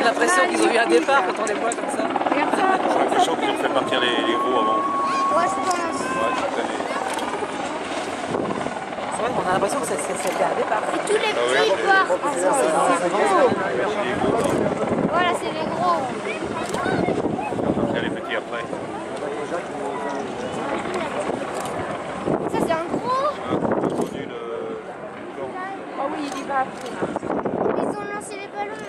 l'impression qu'ils ont eu un départ quand on les voit comme ça. Regarde ça. J'ai l'impression qu'ils ont fait partir les gros avant. Ouais, je pense. Ouais, c'était C'est vrai qu'on a l'impression que c'était un départ. Et tous les petits partent. Voilà, c'est les gros. les petits après. Ça, c'est un gros. Ah oui, il y va après. Ils ont lancé les ballons.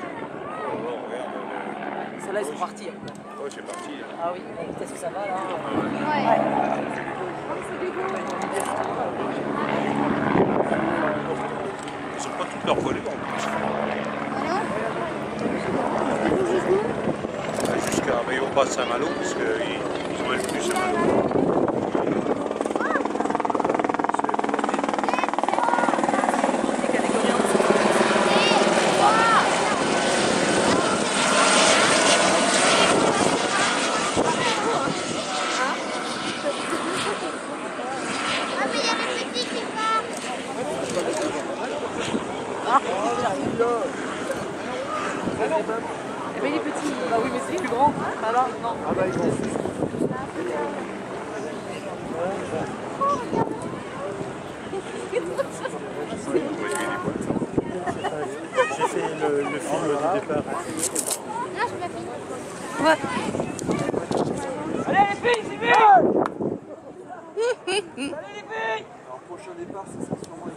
Ceux-là, ils sont partis. Ouais, c'est parti. Ah oui, qu'est-ce que ça va là? Ouais. Ils sont pas toutes leurs volées. Jusqu'à mais ils vont pas à Saint-Malo parce qu'ils ont même plus Saint-Malo. Eh bien, il est petit. Bah oui, mais c'est plus grand. Ah là, non. Ah bah, ils vont. J'ai fait le film du départ. Là, je l'ai fini. Ouais. Allez les filles, c'est bien. Allez les filles. Alors, prochain départ, ça sera sûrement